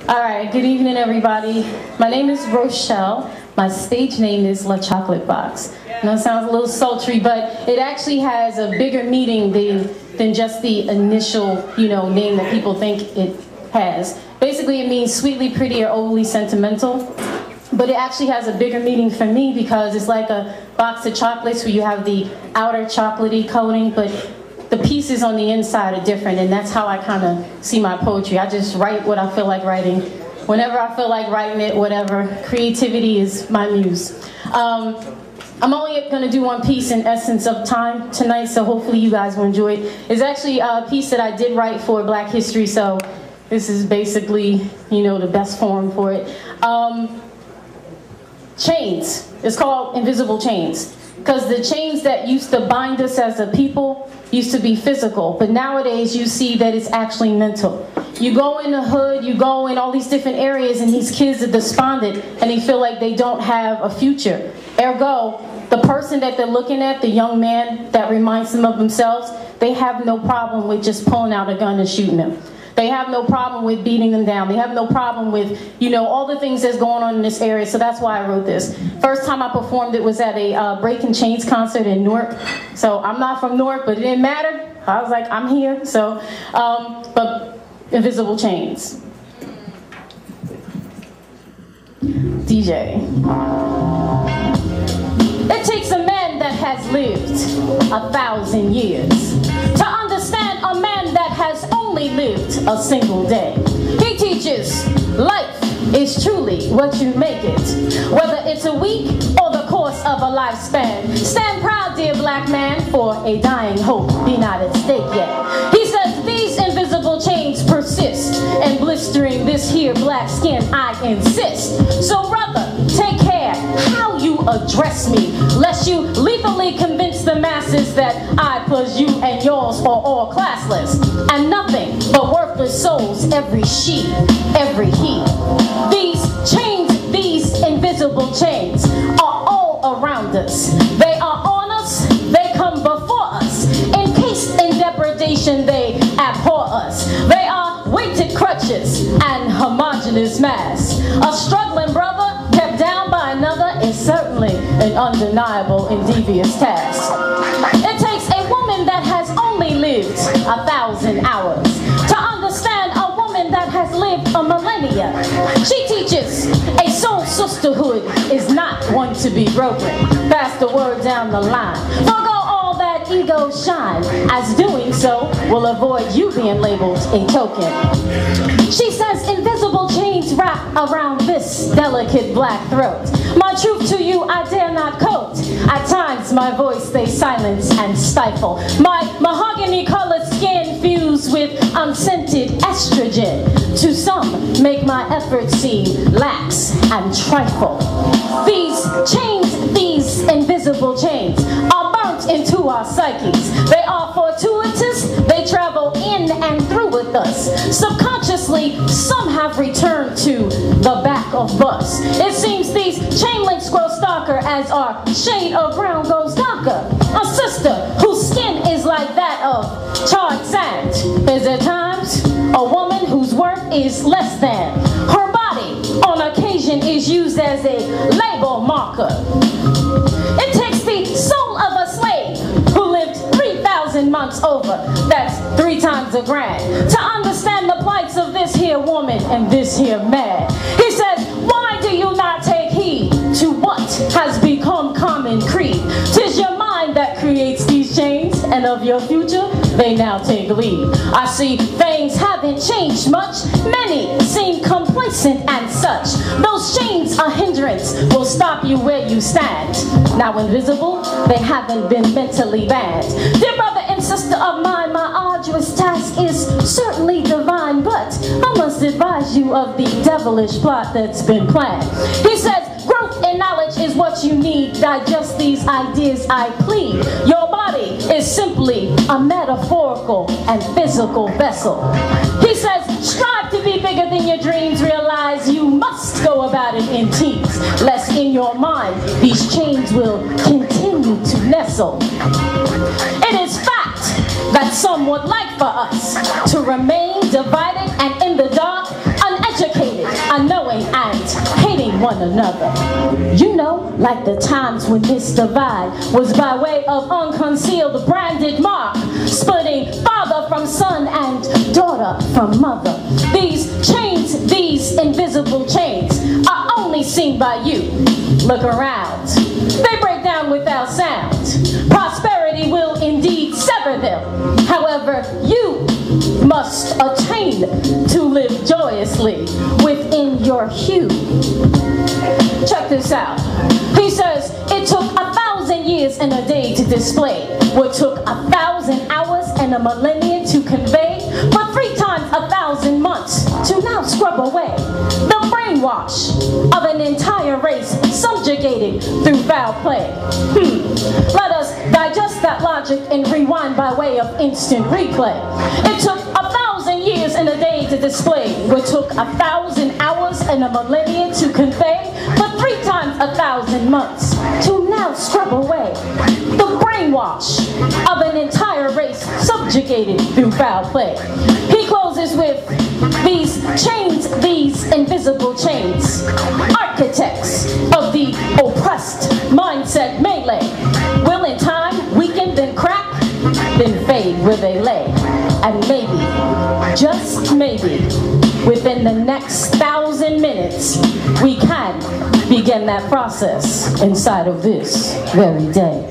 All right, good evening, everybody. My name is Rochell. My stage name is LaChocolate Box. I know it sounds a little sultry, but it actually has a bigger meaning than just the initial, name that people think it has. Basically, it means sweetly pretty or overly sentimental. But it actually has a bigger meaning for me because it's like a box of chocolates where you have the outer chocolatey coating, but the pieces on the inside are different, and that's how I kind of see my poetry. I just write what I feel like writing. Whenever I feel like writing it, whatever. Creativity is my muse. I'm only going to do one piece in essence of time tonight, so hopefully you guys will enjoy it. It's actually a piece that I did write for Black History, so this is basically, the best form for it. Chains. It's called Invisible Chains. Because the chains that used to bind us as a people used to be physical, but nowadays you see that it's actually mental. You go in the hood, you go in all these different areas, and these kids are despondent, and they feel like they don't have a future. Ergo, the person that they're looking at, the young man that reminds them of themselves, they have no problem with just pulling out a gun and shooting them. They have no problem with beating them down. They have no problem with, all the things that's going on in this area. So that's why I wrote this. First time I performed it was at a Breaking Chains concert in Newark. So I'm not from Newark, but it didn't matter. I was like, I'm here. So, but Invisible Chains. DJ. It takes a man that has lived 1,000 years to understand a man that has only lived a single day. He teaches life is truly what you make it, whether it's a week or the course of a lifespan. Stand proud, dear black man, for a dying hope be not at stake yet. He says these invisible chains persist, and blistering this here black skin I insist. So brother, take care how you address me, lest you lethally convince the masses that I plus you and yours are all classless, and nothing but worthless souls, every she, every he. These chains, these invisible chains, are all around us. They are on us, they come before us. Encased in depredation, they abhor us. They are weighted crutches and homogeneous mass. A struggling brother kept down by another is certainly an undeniable and devious task. It takes a woman that has only lived 1,000 hours to understand a woman that has lived a millennia. She teaches a soul sisterhood is not one to be broken. Pass the word down the line. Forgo all that ego shine, as doing so will avoid you being labeled a token. She says invisible chains wrap around this delicate black throat. My truth to you I dare not quote. At times my voice they silence and stifle. My mahogany colored skin fused with unscented estrogen. To some make my efforts seem lax and trifle. These chains, these invisible chains, are burnt into our psyches. They are fortuitous, they travel in and through with us. Subconsciously, some have returned to the back of bus. It seems these chain links grow starker as our shade of brown goes darker. A sister whose skin is like that of charred sand is at times a woman whose worth is less than. Her body on occasion is used as a label marker. It takes the soul of a slave who lived 3,000 months over, that's 3 times a grand, to understand the plights of this here woman and this here man. He says, why do you not take heed to what has become common creed? 'Tis your mind that creates these chains, and of your future they now take lead. I see things haven't changed much. Many seem complacent and such. Those chains a hindrance will stop you where you stand. Now invisible, they haven't been mentally banned. Dear brother and sister of mine, my arduous task is certainly divine, but I must advise you of the devilish plot that's been planned. He says, growth in knowledge is what you need. Digest these ideas I plead. Your body is simply a metaphorical and physical vessel. He says, strive to be bigger than your dreams. Realize you must go about it in teams, lest in your mind these chains will continue to nestle. It is fact that some would like for us to remain divided and in the dark, uneducated. one another. You know, like the times when this divide was by way of unconcealed branded mark, splitting father from son and daughter from mother. These chains, these invisible chains, are only seen by you. Look around. They break down without sound. Prosperity will indeed sever them. However, you must attain to live joyously within your hue. Check this out. He says, it took 1,000 years and a day to display what took 1,000 hours and a millennium to convey, but 3 times 1,000 months to now scrub away the brainwash of an entire race subjugated through foul play. Let us digest that logic and rewind by way of instant replay. It took 1,000 years and a day to display what took 1,000 hours and a millennium to convey, but 3 times 1,000 months to now scrub away the brainwash of an entire race subjugated through foul play. He closes with these chains, these invisible chains, architects of the oppressed mindset melee, will in time weaken, then crack, then fade where they lay. And maybe, just maybe, within the next 1,000 minutes, we can begin that process inside of this very day.